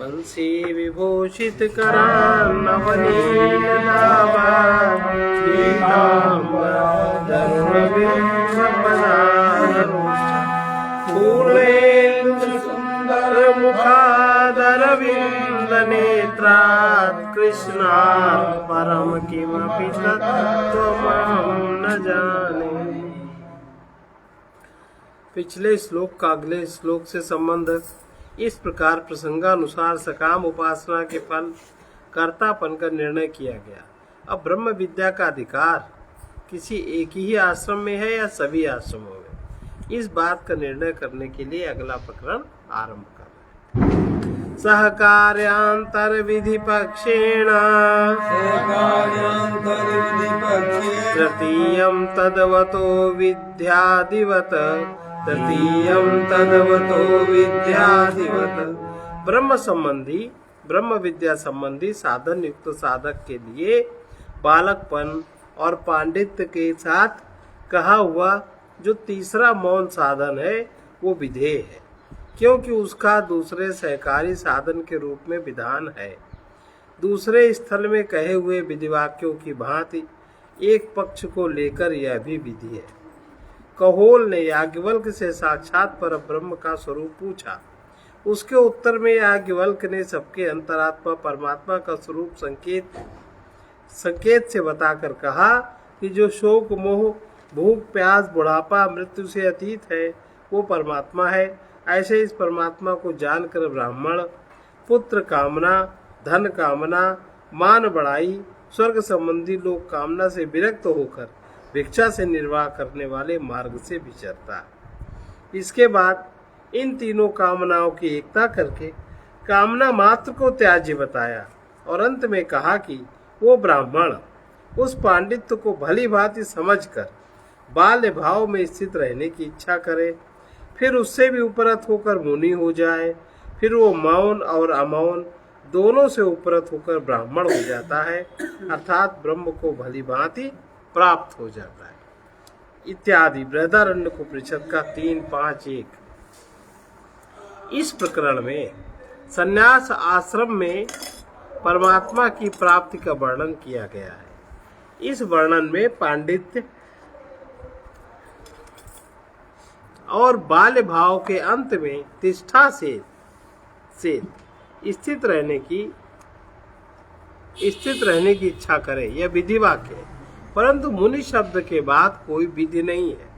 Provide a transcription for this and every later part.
बंसी विभूषित करान नवनील नावा पीताम्बरा पूर्णेन्दु सुंदर मुखादरविंद नेत्रात् कृष्णात् परम किमपि तत्त्वमहं न जाने। पिछले श्लोक का अगले श्लोक से संबंध इस प्रकार प्रसंगानुसार सकाम उपासना के फल कर्तापन का निर्णय किया गया। अब ब्रह्म विद्या का अधिकार किसी एक ही आश्रम में है या सभी आश्रमों में, इस बात का निर्णय करने के लिए अगला प्रकरण आरंभ कर रहे हैं। सहकार्यांतर विधि पक्षेण तृतीयं तदवतो विद्यादिवत ब्रह्म संबंधी ब्रह्म विद्या संबंधी साधन युक्त साधक के लिए बालकपन और पांडित्य के साथ कहा हुआ जो तीसरा मौन साधन है वो विधेय है, क्योंकि उसका दूसरे सहकारी साधन के रूप में विधान है। दूसरे स्थल में कहे हुए विधिवाक्यों की भांति एक पक्ष को लेकर यह भी विधि है। कहोल ने याज्ञवल्क्य से साक्षात पर ब्रह्म का स्वरूप पूछा। उसके उत्तर में याज्ञवल्क्य ने सबके अंतरात्मा परमात्मा का स्वरूप संकेत से बताकर कहा कि जो शोक मोह भूख प्यास बुढ़ापा मृत्यु से अतीत है वो परमात्मा है। ऐसे इस परमात्मा को जानकर ब्राह्मण पुत्र कामना, धन कामना, मान बढ़ाई, स्वर्ग संबंधी लोक कामना से विरक्त होकर भिक्षा से निर्वाह करने वाले मार्ग से विचरता है। इसके बाद इन तीनों कामनाओं की एकता करके कामना मात्र को त्याज्य बताया और अंत में कहा कि वो ब्राह्मण उस पांडित्य को भली भांति समझकर बाल्य भाव में स्थित रहने की इच्छा करे, फिर उससे भी उपरत होकर मुनि हो जाए, फिर वो मौन और अमौन दोनों से उपरत होकर ब्राह्मण हो जाता है, अर्थात ब्रह्म को भली भांति प्राप्त हो जाता है इत्यादि। बृहदारण्यकोपनिषद का 3.5.1। इस प्रकरण में संन्यास आश्रम में परमात्मा की प्राप्ति का वर्णन किया गया है। इस वर्णन में पांडित्य और बाल्य भाव के अंत में तिष्ठा से स्थित रहने की इच्छा करे, यह विधि वाक्य है, परंतु मुनि शब्द के बाद कोई विधि नहीं है।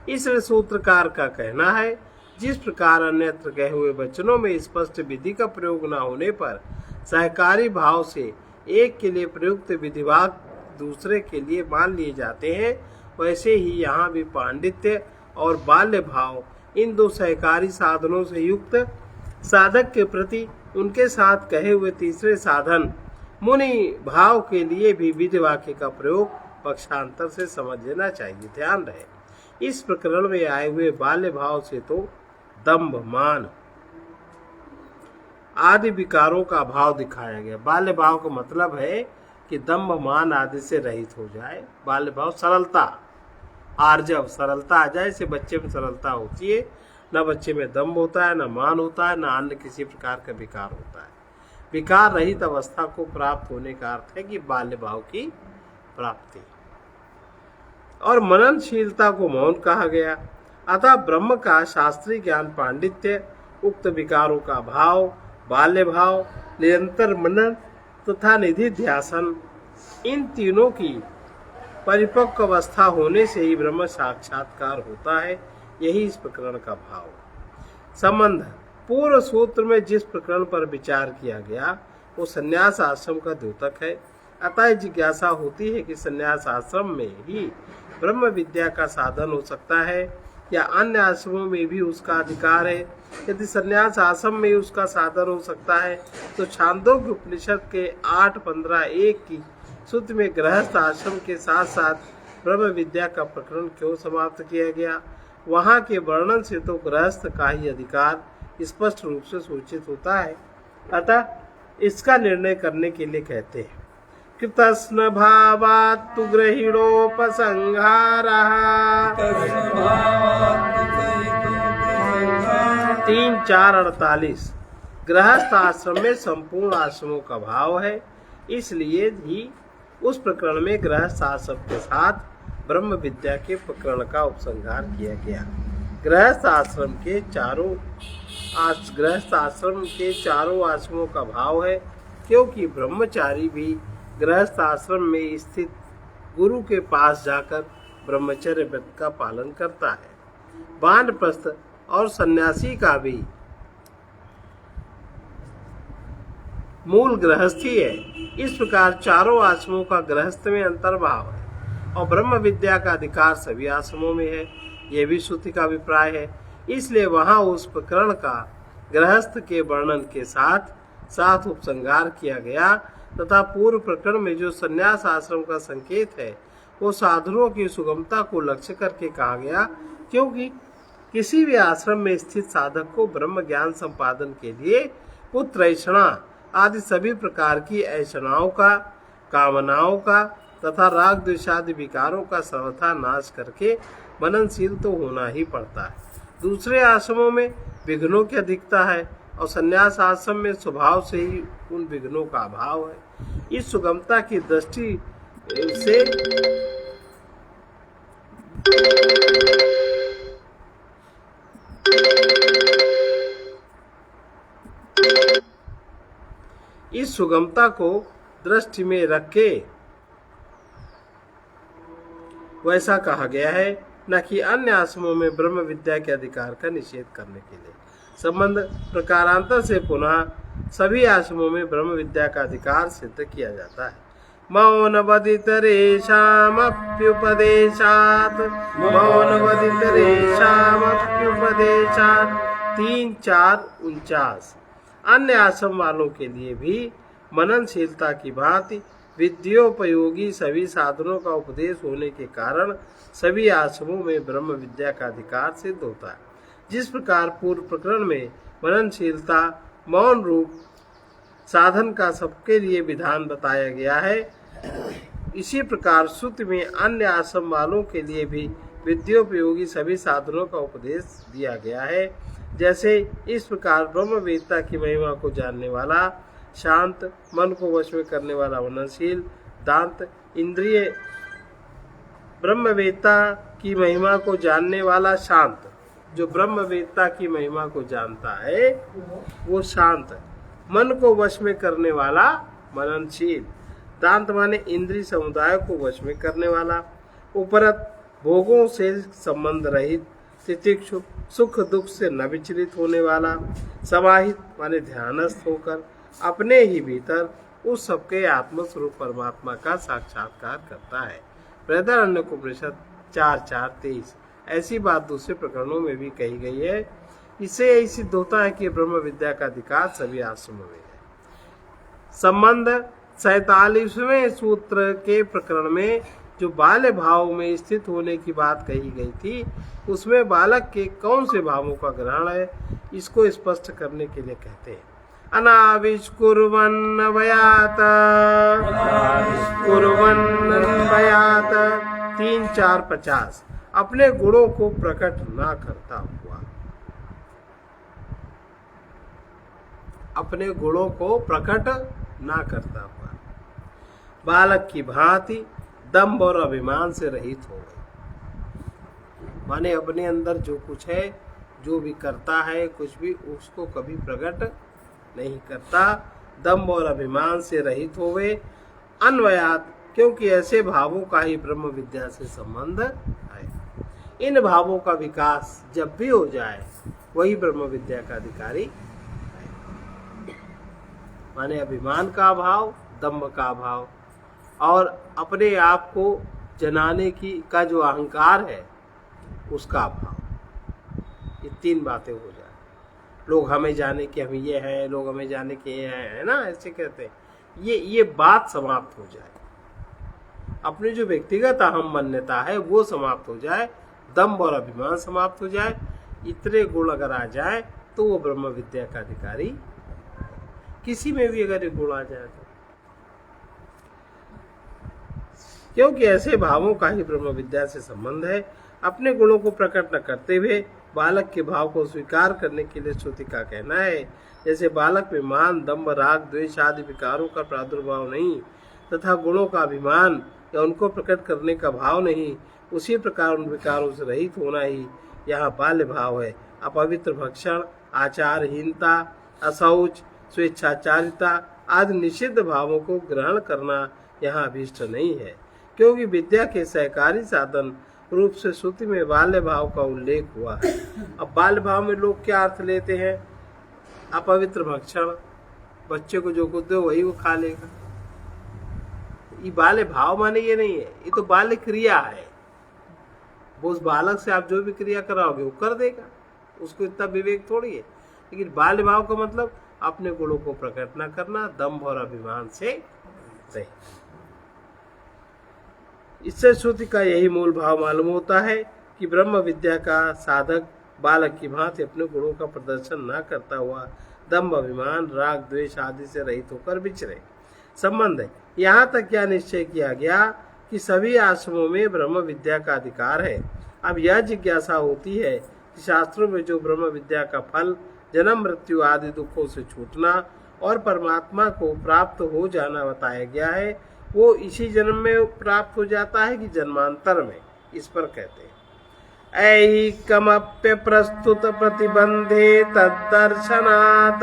इसलिए सूत्रकार का कहना है, जिस प्रकार अन्यत्र कहे हुए वचनों में स्पष्ट विधि का प्रयोग न होने पर सहकारी भाव से एक के लिए प्रयुक्त विधिवाक दूसरे के लिए मान लिए जाते हैं, वैसे ही यहाँ भी पांडित्य और बाल्य भाव इन दो सहकारी साधनों से युक्त साधक के प्रति उनके साथ कहे हुए तीसरे साधन मुनि भाव के लिए भी विधि वाक्य का प्रयोग पक्षांतर से समझ लेना चाहिए। ध्यान रहे, इस प्रकरण में आए हुए बाल्य भाव से तो दंभ मान आदि विकारों का भाव दिखाया गया। बाल्य भाव का मतलब है कि दंभ मान आदि से रहित हो जाए। बाल्य भाव सरलता, आर्जव, सरलता आ जाए, से बच्चे में सरलता होती है, न बच्चे में दंभ होता है, न मान होता है, न अन्य किसी प्रकार का विकार होता है। विकार रहित अवस्था को प्राप्त होने का अर्थ है कि बाल्य भाव की प्राप्ति। और मननशीलता को मौन कहा गया। अतः ब्रह्म का शास्त्रीय ज्ञान पांडित्य, उक्त विकारों का भाव बाल्य भाव, निरंतर मनन तथा निधि ध्यासन, इन तीनों की परिपक्व अवस्था होने से ही ब्रह्म साक्षात्कार होता है। यही इस प्रकरण का भाव संबंध। पूर्व सूत्र में जिस प्रकरण पर विचार किया गया वो संन्यास आश्रम का द्योतक है। अतः जिज्ञासा होती है कि संन्यास आश्रम में ही ब्रह्म विद्या का साधन हो सकता है या अन्य आश्रमों में भी उसका अधिकार है। यदि संन्यास आश्रम में उसका साधन हो सकता है तो छांदोग्य उपनिषद के 8.15.1 की सूत्र में गृहस्थ आश्रम के साथ साथ ब्रह्म विद्या का प्रकरण क्यों समाप्त किया गया? वहाँ के वर्णन से तो गृहस्थ का ही अधिकार स्पष्ट रूप से सूचित होता है। अतः इसका निर्णय करने के लिए कहते हैं, कृतस्न भावात्तु गृहिणोपसंहारः 3.4.48। गृहस्थ आश्रम में संपूर्ण आश्रमों का भाव है, इसलिए ही उस प्रकरण में गृहस्थ आश्रम के साथ ब्रह्म विद्या के प्रकरण का उपसंहार किया गया। गृहस्थ आश्रम के चारों आश्रमों का भाव है, क्योंकि ब्रह्मचारी भी गृहस्थ आश्रम में स्थित गुरु के पास जाकर ब्रह्मचर्य व्रत का पालन करता है। वानप्रस्थ और सन्यासी का भी मूल गृहस्थी है। इस प्रकार चारों आश्रमों का गृहस्थ में अंतर्भाव है और ब्रह्म विद्या का अधिकार सभी आश्रमों में है, यह भी श्रुति का अभिप्राय है। इसलिए वहां उस प्रकरण का गृहस्थ के वर्णन के साथ साथ उपसंहार किया गया तथा पूर्व प्रकरण में जो संन्यास आश्रम का संकेत है वो साधुओं की सुगमता को लक्ष्य करके कहा गया, क्योंकि किसी भी आश्रम में स्थित साधक को ब्रह्म ज्ञान संपादन के लिए पुत्र ऐषणा आदि सभी प्रकार की ऐषणाओं का, कामनाओं का तथा राग द्वेषादि विकारों का सर्वथा नाश करके मननशील तो होना ही पड़ता है। दूसरे आश्रमों में विघ्नों की अधिकता है और संन्यास आश्रम में स्वभाव से ही उन विघ्नों का अभाव है। इस सुगमता की दृष्टि से इस सुगमता को दृष्टि में रख के वैसा कहा गया है, न कि अन्य आश्रमों में ब्रह्म विद्या के अधिकार का निषेध करने के लिए। संबंध प्रकारांतर से पुनः सभी आश्रमों में ब्रह्म विद्या का अधिकार सिद्ध किया जाता है। मौनवदितरेषामप्युपदेशात् 3-4-49 अन्य आश्रम वालों के लिए भी मननशीलता की भांति विद्योपयोगी सभी साधनों का उपदेश होने के कारण सभी आश्रमों में ब्रह्म विद्या का अधिकार सिद्ध होता है। जिस प्रकार पूर्व प्रकरण में मननशीलता मौन रूप साधन का सबके लिए विधान बताया गया है, इसी प्रकार श्रुति में अन्य आश्रम वालों के लिए भी विद्योपयोगी सभी साधनों का उपदेश दिया गया है। जैसे इस प्रकार ब्रह्मवेत्ता की महिमा को जानने वाला शांत, मन को वश में करने वाला मननशील, दांत, इंद्रिय ब्रह्मवेत्ता की महिमा को जानने वाला शांत, जो ब्रह्मवेत्ता की महिमा को जानता है वो शांत, मन को वश में करने वाला मननशील, दांत माने इंद्रिय समुदाय को वश में करने वाला, उपरत भोगों से संबंध रहित, तितिक्षु सुख दुख से न विचलित होने वाला, समाहित माने ध्यानस्थ होकर अपने ही भीतर उस सबके आत्मस्वरूप परमात्मा का साक्षात्कार करता है। बृहदारण्यकोपनिषद 4:4-23। ऐसी बात दूसरे प्रकरणों में भी कही गई है। इससे यही सिद्ध होता है कि ब्रह्म विद्या का अधिकार सभी आश्रमों में है। संबंध 47वें सूत्र के प्रकरण में जो बाल्य भाव में स्थित होने की बात कही गई थी, उसमें बालक के कौन से भावों का ग्रहण है, इसको स्पष्ट करने के लिए कहते हैं। अनाविष्कुर्वन्नवयात 3-4-50 अपने गुणों को प्रकट ना करता हुआ, अपने गुणों को प्रकट ना करता हुआ बालक की भांति दंभ और अभिमान से रहित हो गए। माने अपने अंदर जो कुछ है, जो भी करता है, कुछ भी उसको कभी प्रकट नहीं करता, दंभ और अभिमान से रहित हो गए। अन्वयात, क्योंकि ऐसे भावों का ही ब्रह्म विद्या से संबंध है। इन भावों का विकास जब भी हो जाए वही ब्रह्म विद्या का अधिकारी है। माने अभिमान का भाव, दंभ का भाव और अपने आप को जनाने की का जो अहंकार है उसका भाव, ये 3 बातें हो जाए। लोग हमें जाने कि हम ये हैं, लोग हमें जाने कि ये हैं, है ना, ऐसे कहते हैं। ये बात समाप्त हो जाए, अपनी जो व्यक्तिगत अहम मान्यता है वो समाप्त हो जाए, दंभ और अभिमान समाप्त हो जाए, इतने गुण अगर आ जाए तो वो ब्रह्म विद्या का अधिकारी। किसी में भी अगर ये गुण आ जाए तो, क्योंकि ऐसे भावों का ही ब्रह्म विद्या से संबंध है। अपने गुणों को प्रकट न करते हुए बालक के भाव को स्वीकार करने के लिए श्रुति का कहना है। जैसे बालक में मान, दंभ, राग, द्वेष आदि विकारों का प्रादुर्भाव नहीं तथा गुणों का अभिमान या उनको प्रकट करने का भाव नहीं, उसी प्रकार उन विकारों से रहित होना ही यहाँ बाल्य भाव है। अपवित्र भक्षण, आचारहीनता, अशौच, स्वेच्छाचारिता आदि निषिद्ध भावों को ग्रहण करना यहाँ अभीष्ट नहीं है, क्योंकि विद्या के सहकारी साधन रूप से श्रुति में बाल्य भाव का उल्लेख हुआ है। अब बाल्य भाव में लोग क्या अर्थ लेते हैं? अपवित्र भक्षण, बच्चे को जो कुछ दो वही वो खा लेगा। ये बाल्य भाव माने ये नहीं है, ये तो बाल्य क्रिया है। वो उस बालक से आप जो भी क्रिया कराओगे वो कर देगा, उसको इतना विवेक थोड़ी है। लेकिन बाल्य भाव का मतलब अपने गुणों को प्रकट न करना, दंभ और अभिमान से रहे। इससे श्रुति का यही मूल भाव मालूम होता है कि ब्रह्म विद्या का साधक बालक की भांति अपने गुणों का प्रदर्शन न करता हुआ दंभ, अभिमान, राग, द्वेष आदि से रहित होकर विचरे। संबंध है, यहाँ तक क्या निश्चय किया गया कि सभी आश्रमों में ब्रह्म विद्या का अधिकार है। अब यह जिज्ञासा होती है कि शास्त्रों में जो ब्रह्म विद्या का फल जन्म, मृत्यु आदि दुखों से छूटना और परमात्मा को प्राप्त हो जाना बताया गया है, वो इसी जन्म में प्राप्त हो जाता है कि जन्मांतर में? इस पर कहते हैं ऐहिकमप्य प्रस्तुत प्रतिबंधे तद्दर्शनात्,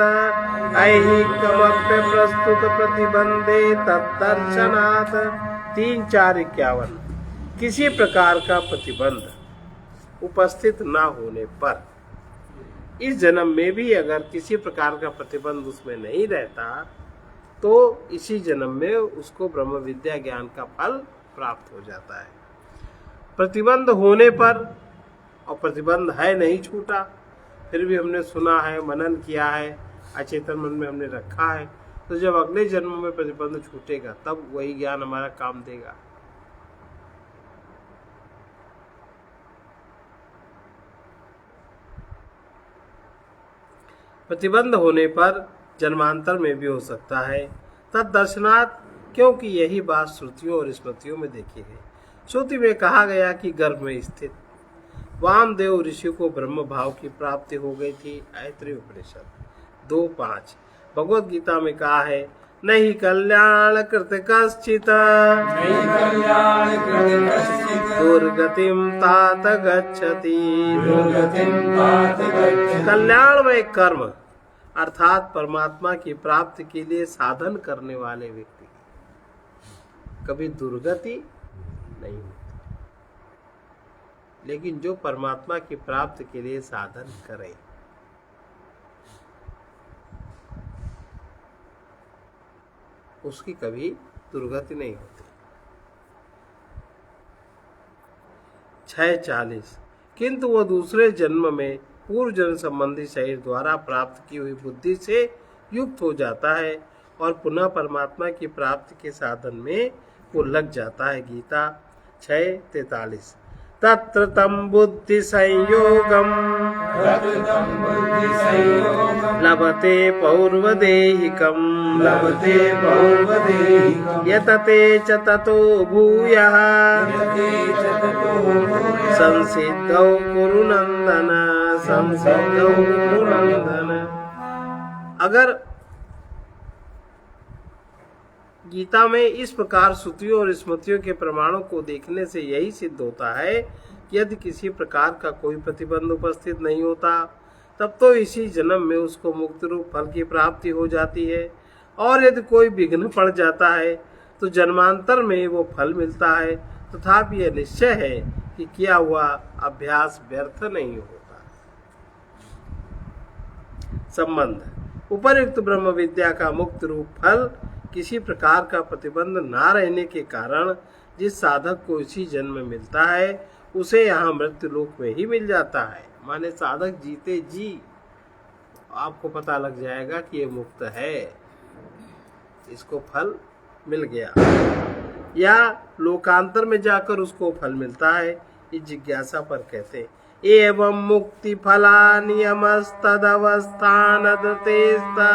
ऐहिकमप्य प्रस्तुत प्रतिबंधे तद्दर्शनात्। 3-4-51। किसी प्रकार का प्रतिबंध उपस्थित न होने पर, इस जन्म में भी अगर किसी प्रकार का प्रतिबंध उसमें नहीं रहता तो इसी जन्म में उसको ब्रह्म विद्या ज्ञान का फल प्राप्त हो जाता है। प्रतिबंध होने पर, और प्रतिबंध है नहीं छूटा, फिर भी हमने सुना है, मनन किया है, अचेतन मन में हमने रखा है, तो जब अगले जन्म में प्रतिबंध छूटेगा तब वही ज्ञान हमारा काम देगा। प्रतिबंध होने पर जन्मांतर में भी हो सकता है। तद्दर्शनात्, क्योंकि यही बात श्रुतियों और स्मृतियों में देखी गई। श्रुति में कहा गया कि गर्भ में स्थित वामदेव ऋषि को ब्रह्म भाव की प्राप्ति हो गई थी। ऐतरेय उपनिषद 2:5। भगवद गीता में कहा है नहीं कल्याण कृत कश्चित् दुर्गतिम तात गच्छति। कल्याणमय कर्म अर्थात परमात्मा की प्राप्ति के लिए साधन करने वाले व्यक्ति कभी दुर्गति नहीं होती, लेकिन जो परमात्मा की प्राप्ति के लिए साधन करे उसकी कभी दुर्गति नहीं होती। 6:40। किंतु वह दूसरे जन्म में पूर्व जन्म संबंधी शरीर द्वारा प्राप्त की हुई बुद्धि से युक्त हो जाता है और पुनः परमात्मा की प्राप्ति के साधन में वो लग जाता है। गीता 6:43। तत्र तम बुद्धि संयोगम लभते पौर्वदेहिकम यतते च ततो भूयः संसिद्धौ कुरु नंदन, संसिद्धौ कुरु नंदन। अगर गीता में इस प्रकार श्रुतियों और स्मृतियों के प्रमाणों को देखने से यही सिद्ध होता है कि यदि किसी प्रकार का कोई प्रतिबंध उपस्थित नहीं होता तब तो इसी जन्म में उसको मुक्ति रूप फल की प्राप्ति हो जाती है, और यदि कोई विघ्न पड़ जाता है तो जन्मांतर में वो फल मिलता है। तथापि यह निश्चय है कि किया हुआ अभ्यास व्यर्थ नहीं होता। संबंध। उपर्युक्त ब्रह्म विद्या का मुक्त रूप फल किसी प्रकार का प्रतिबंध ना रहने के कारण जिस साधक को इसी जन्म में मिलता है उसे यहाँ मृत्यु लोक में ही मिल जाता है। माने साधक जीते जी आपको पता लग जाएगा कि ये मुक्त है, इसको फल मिल गया, या लोकांतर में जाकर उसको फल मिलता है। इस जिज्ञासा पर कहते एवं मुक्ति फला नियमस्तदवस्थानदतेस्ता,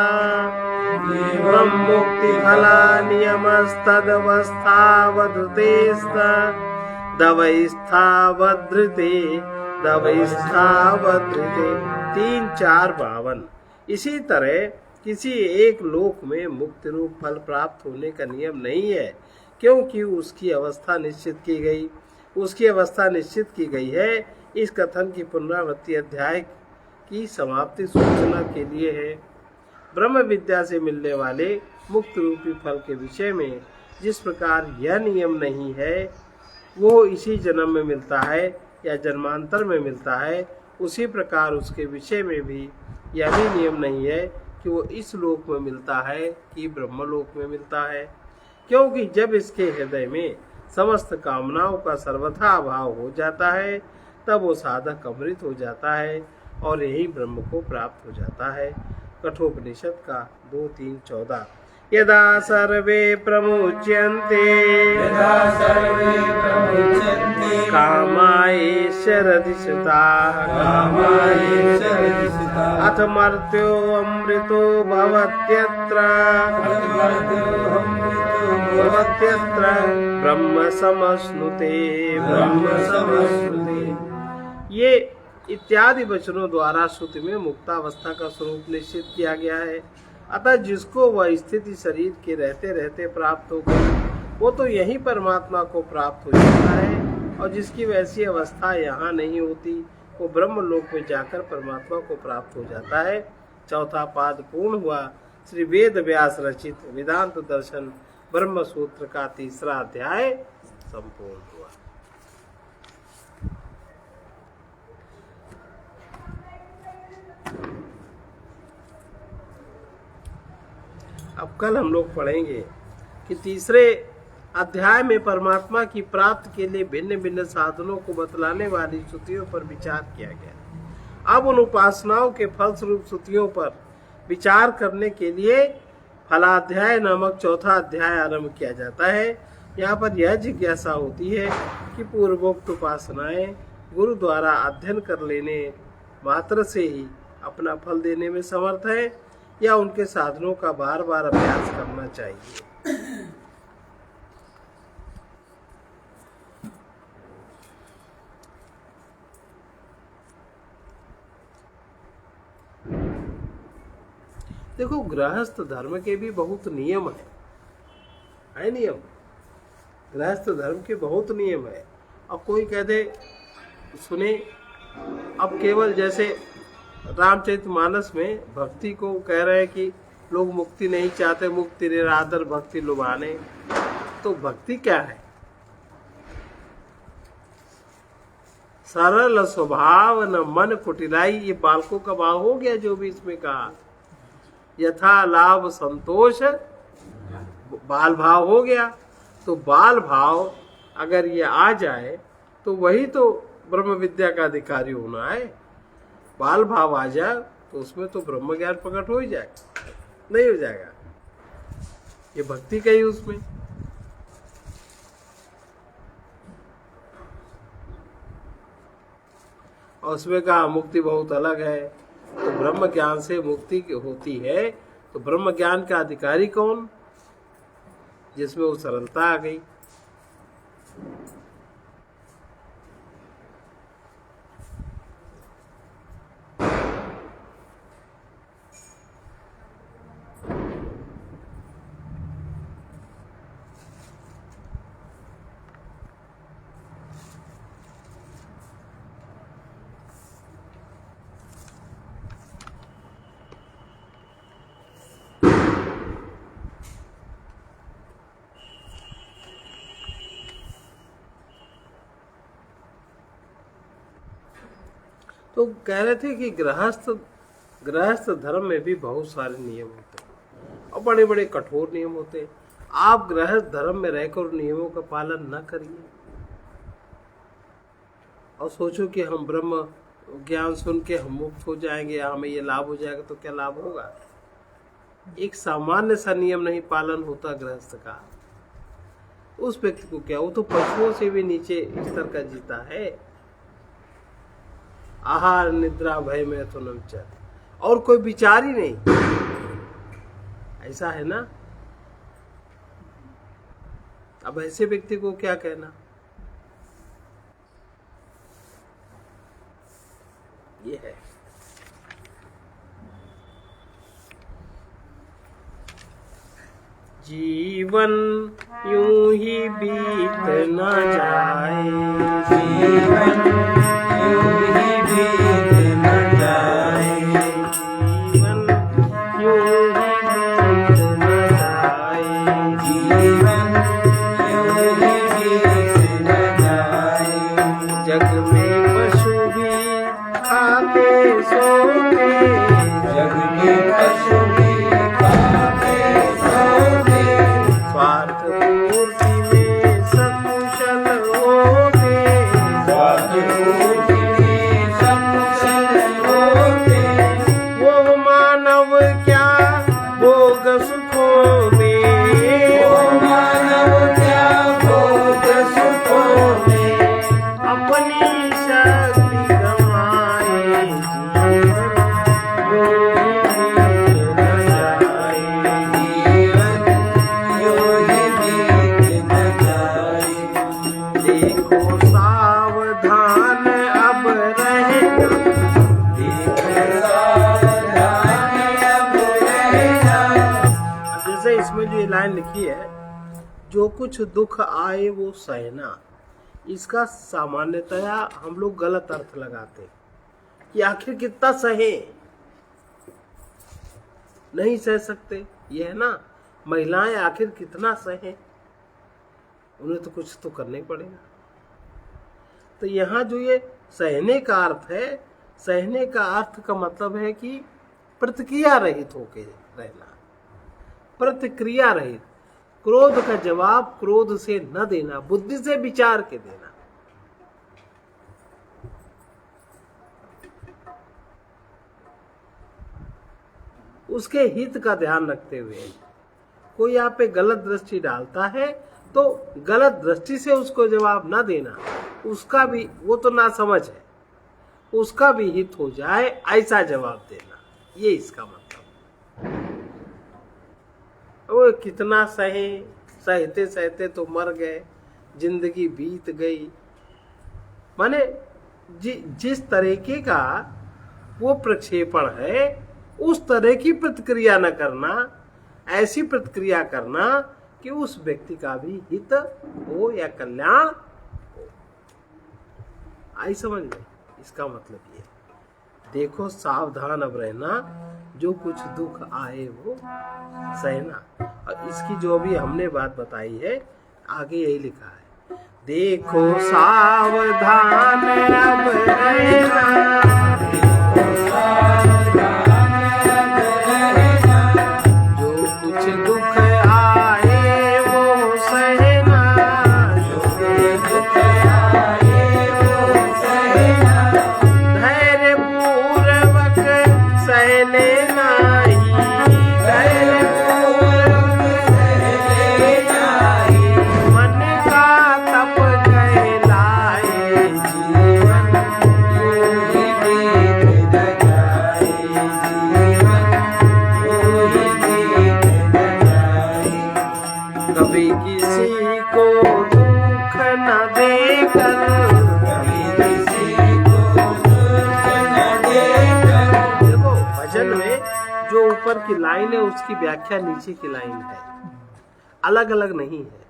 एवं मुक्ति फला नियमस्तदवस्थावधतेस्ता दवैस्थावधृते दविस्थावत 3 4 52। इसी तरह किसी एक लोक में मुक्ति रूप फल प्राप्त होने का नियम नहीं है, क्योंकि उसकी अवस्था निश्चित की गई है। इस कथन की पुनरावृत्ति अध्याय की समाप्ति सूचना के लिए है। ब्रह्म विद्या से मिलने वाले मुक्त रूपी फल के विषय में जिस प्रकार यह नियम नहीं है वो इसी जन्म में मिलता है या जन्मांतर में मिलता है, उसी प्रकार उसके विषय में भी यह भी नियम नहीं है कि वो इस लोक में मिलता है कि ब्रह्मलोक में मिलता है, क्योंकि जब इसके हृदय में समस्त कामनाओं का सर्वथा अभाव हो जाता है तब वो साधक अमृत हो जाता है और यही ब्रह्म को प्राप्त हो जाता है। कठोपनिषद का 2:3-14। यदा सर्वे प्रमुच्यन्ते कामायेश्वरधिष्ठिताः अथ मर्त्यो अमृतो भवत्यत्र ब्रह्म समश्नुते। ये इत्यादि वचनों द्वारा श्रुति में मुक्तावस्था का स्वरूप निश्चित किया गया है। अतः जिसको वह स्थिति शरीर के रहते रहते प्राप्त हो गई वो तो यही परमात्मा को प्राप्त हो जाता है, और जिसकी वैसी अवस्था यहाँ नहीं होती वो ब्रह्म लोक में जाकर परमात्मा को प्राप्त हो जाता है। चौथा पाद पूर्ण हुआ। श्री वेद व्यास रचित वेदांत दर्शन ब्रह्म सूत्र का 3रा अध्याय संपूर्ण हुआ। अब कल हम लोग पढ़ेंगे कि 3रे अध्याय में परमात्मा की प्राप्ति के लिए भिन्न भिन्न साधनों को बतलाने वाली श्रुतियों पर विचार किया गया। अब उन उपासनाओं के फलस्वरूप श्रुतियों पर विचार करने के लिए फलाध्याय नामक 4था अध्याय आरंभ किया जाता है। यहाँ पर यह जिज्ञासा होती है कि पूर्वोक्त उपासनाएं गुरु द्वारा अध्ययन कर लेने मात्र से ही अपना फल देने में समर्थ है या उनके साधनों का बार बार अभ्यास करना चाहिए। देखो, गृहस्थ धर्म के भी बहुत नियम है नियम। गृहस्थ धर्म के बहुत नियम है। अब कोई कह दे सुने, अब केवल जैसे रामचरितमानस में भक्ति को कह रहे हैं कि लोग मुक्ति नहीं चाहते, मुक्ति निरादर भक्ति लुभाने। तो भक्ति क्या है? सरल स्वभाव न मन कुटिलाई, ये बालकों का भाव हो गया जो भी इसमें कहा। यथा लाभ संतोष बाल भाव हो गया। तो बाल भाव अगर ये आ जाए तो वही तो ब्रह्म विद्या का अधिकारी होना है। बाल भाव आ जाए तो उसमें तो ब्रह्म ज्ञान प्रकट हो ही जाएगा, नहीं हो जाएगा? ये भक्ति का ही उसमें। और उसमें कहा मुक्ति बहुत अलग है। तो ब्रह्म ज्ञान से मुक्ति होती है, तो ब्रह्म ज्ञान का अधिकारी कौन? जिसमें वो सरलता आ गई। तो कह रहे थे कि गृहस्थ धर्म में भी बहुत सारे नियम होते हैं और बड़े बड़े कठोर नियम होते हैं। आप गृहस्थ धर्म में रहकर नियमों का पालन न करिए और सोचो कि हम ब्रह्म ज्ञान सुन के हम मुक्त हो जाएंगे, हमें ये लाभ हो जाएगा। तो क्या लाभ होगा? एक सामान्य सा नियम नहीं पालन होता गृहस्थ का, उस व्यक्ति को क्या, वो तो पशुओं से भी नीचे स्तर का जीता है। आहार निद्रा भय में तो नमचर, और कोई विचार ही नहीं। ऐसा है ना? अब ऐसे व्यक्ति को क्या कहना? ये है। जीवन यूं ही बीत न जाए, जीवन यूं ही बीत न जाए, जीवन यूं ही बीत न जाए, जीवन यूं ही बीत न जाए। जग में पशु भी खाते सोते, जग में पशु भी खाते सोते, स्वार्थ पूर्ति में सकुशल होते, स्वार्थ पूर्ति में सकुशल होते, वो मानव क्या भोग सुखों में, वो मानव क्या भोग सुखों में, अपनी शक्ति गंवाए, जीवन यूं ही बीत न जाए। जीवन यूं ही बीत न जाए। देखो सावधान अब रहना, देखो सावधान अब रहना। जैसे इसमें जो ये लाइन लिखी है, जो कुछ दुख आए वो सहना, इसका सामान्यतया हम लोग गलत अर्थ लगाते हैं कि आखिर कितना सहे, नहीं सह सकते, ये है ना। महिलाएं आखिर कितना सहे, उन्हें तो कुछ तो करना ही पड़ेगा। तो यहाँ जो ये सहने का अर्थ है, सहने का अर्थ का मतलब है कि प्रतिक्रिया रहित होके रहना, प्रतिक्रिया रहित, क्रोध का जवाब क्रोध से न देना, बुद्धि से विचार के देना। उसके हित का ध्यान रखते हुए। कोई आप पे गलत दृष्टि डालता है तो गलत दृष्टि से उसको जवाब ना देना, उसका भी, वो तो ना समझ है, उसका भी हित हो जाए ऐसा जवाब देना, ये इसका मतलब। वो कितना सहे, सहते सहते तो मर गए, जिंदगी बीत गई। माने जिस तरीके का वो प्रक्षेपण है उस तरह की प्रतिक्रिया न करना, ऐसी प्रतिक्रिया करना कि उस व्यक्ति का भी हित हो या कल्याण हो। आई समझ में, इसका मतलब ये। देखो सावधान अब रहना, जो कुछ दुख आए वो सहना। और इसकी जो भी हमने बात बताई है, आगे यही लिखा है, देखो सावधान अब रहना, जो कुछ दुख आए वो सहना, जो दुख आए वो सहना, धैर्य पूर्वक सह लेना ही, धैर्य पूर्वक सह लेना ही, मन का तप कहलाए, जीवन यूं ही बीत न जाए, जीवन यूं ही बीत न जाए। कभी किसी को दुख न देकर, कभी किसी को दुख न देकर, देखो भजन में जो ऊपर की लाइन है उसकी व्याख्या नीचे की लाइन है, अलग अलग नहीं है।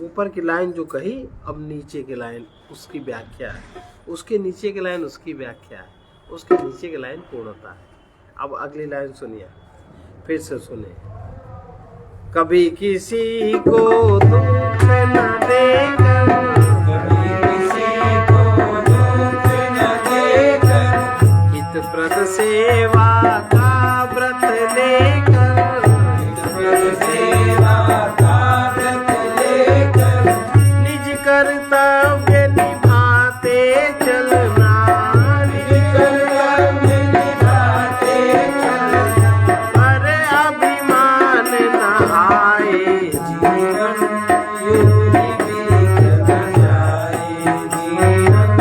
ऊपर की लाइन जो कही, अब नीचे की लाइन उसकी व्याख्या है, उसके नीचे की लाइन उसकी व्याख्या है, उसके नीचे की लाइन पूर्णता है। अब अगली लाइन सुनिए, फिर से सुने। कभी किसी को दुख न देकर, कभी किसी को दुख न देकर, हितप्रद सेवा का व्रत लेकर, हितप्रद सेवा का व्रत लेकर, निज कर्तव्य निभाते चलना, निज कर्तव्य निभाते चलना, पर अभिमान न आए, जीवन यूं ही बीत न जाए, जीवन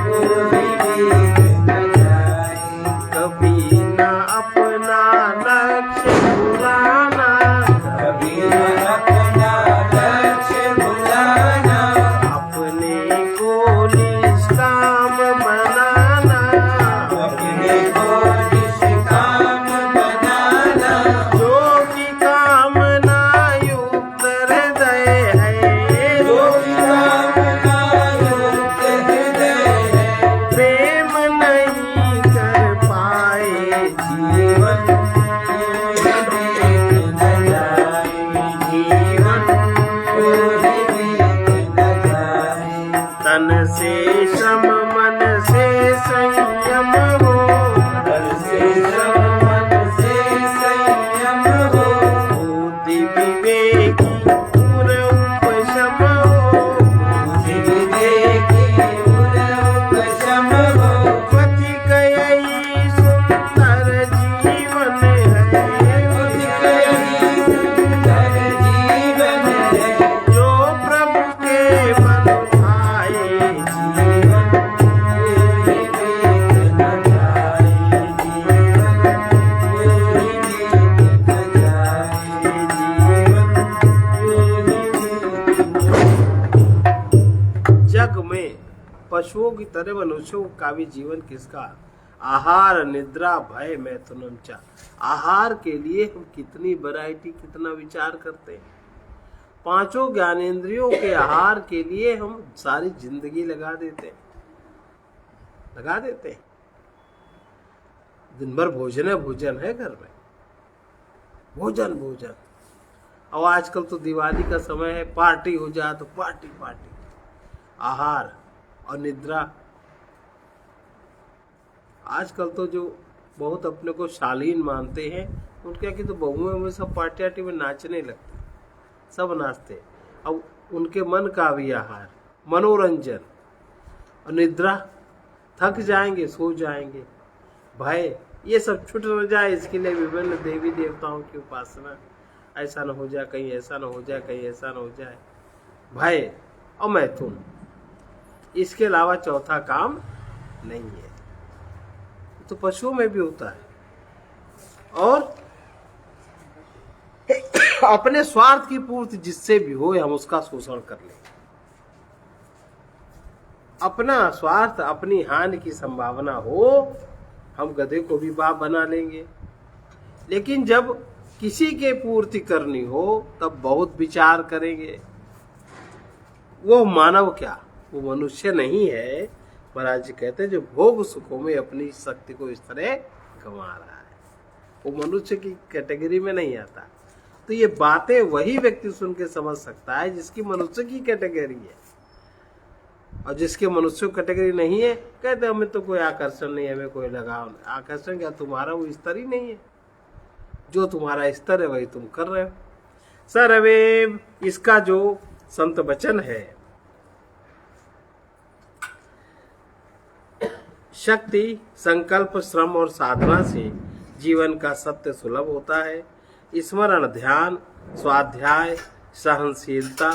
यूं ही बीत न जाए। कभी न अपना लक्ष्य भुलाना, कभी न अपना लक्ष्य भुलाना, अपने को निष्काम बनाना, सुंदर जीवन है, अधिक ही सुंदर जीवन है, जो प्रभु के मन भाए। जीवन यूं ही बीत न जाए, जीवन यूं ही बीत न जाए, जीवन यूं ही बीत न जाए। जग में पशुओं की तरह मनुष्यों का भी जीवन किसका? आहार निद्रा भय मैथुनम च। आहार के लिए हम कितनी वैरायटी, कितना विचार करते हैं। पांचों ज्ञानेंद्रियों के आहार के लिए हम सारी जिंदगी लगा देते हैं। दिन भर भोजन है घर में, भोजन। और आजकल तो दिवाली का समय है, पार्टी हो जाए तो पार्टी। आहार और निद्रा। आजकल तो जो बहुत अपने को शालीन मानते हैं, उनके की तो बहुएं में सब पार्टी में नाचने लगते, सब नाचते। अब उनके मन का भी आहार, मनोरंजन और निद्रा। थक जाएंगे, सो जाएंगे। भय, ये सब छूट न जाए, इसके लिए विभिन्न देवी देवताओं की उपासना। ऐसा न हो जाए, कहीं ऐसा न हो जाए, कहीं ऐसा न हो जाए। भय और मैथुन, इसके अलावा चौथा काम नहीं है। तो पशुओं में भी होता है। और अपने स्वार्थ की पूर्ति जिससे भी हो, हम उसका शोषण कर लें। अपना स्वार्थ, अपनी हानि की संभावना हो, हम गधे को भी बाप बना लेंगे। लेकिन जब किसी के पूर्ति करनी हो, तब बहुत विचार करेंगे। वो मानव क्या, वो मनुष्य नहीं है। महाराज जी कहते हैं जो भोग सुखों में अपनी शक्ति को इस तरह गंवा रहा है, वो मनुष्य की कैटेगरी में नहीं आता। तो ये बातें वही व्यक्ति सुन के समझ सकता है जिसकी मनुष्य की कैटेगरी है। और जिसके मनुष्य कैटेगरी नहीं है, कहते हमें तो कोई आकर्षण नहीं है, हमें कोई लगाव नहीं। आकर्षण क्या, तुम्हारा वो स्तर ही नहीं है। जो तुम्हारा स्तर है वही तुम कर रहे हो। सर्वे, इसका जो संत वचन है, शक्ति, संकल्प, श्रम और साधना से जीवन का सत्य सुलभ होता है। स्मरण, ध्यान, स्वाध्याय, सहनशीलता,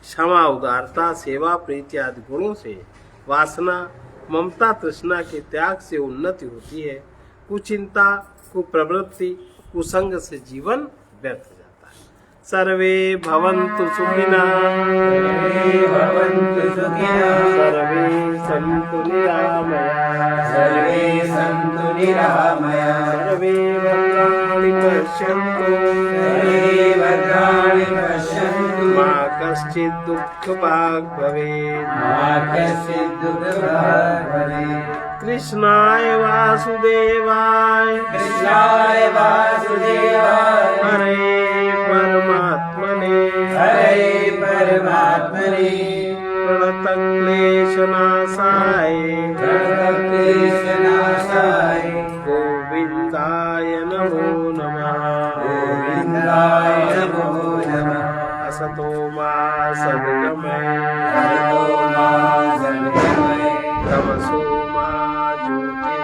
क्षमा, उदारता, सेवा, प्रीति आदि गुणों से वासना, ममता, तृष्णा के त्याग से उन्नति होती है। कुचिंता, कुप्रवृत्ति, कुसंग से जीवन व्यर्थ हो जाता है। सर्वे भवन्तु सुखिनः, सर्वे भवन्तु सुखिनः, सर्वे सन्तु निरामयाः, सर्वे सन्तु निरामयाः, सर्वे भद्राणि पश्यन्तु, सर्वे भद्राणि पश्यन्तु, मा कश्चित् दुःखभाग् भवेत्, मा कश्चित् दुःखभाग् भवेत्। कृष्णाय वासुदेवाय, कृष्णाय वासुदेवाय, हरे परमात्मने, हरे परमात्मने, प्रणतक्लेशनाशाय, प्रणतक्लेशनाशाय, गोविन्दाय नमो नमः। गोविन्दाय नमो नमः। असतो मा सद्गमय, असतो मा सद्गमय, तमसो मा ज्योतिर्गमय।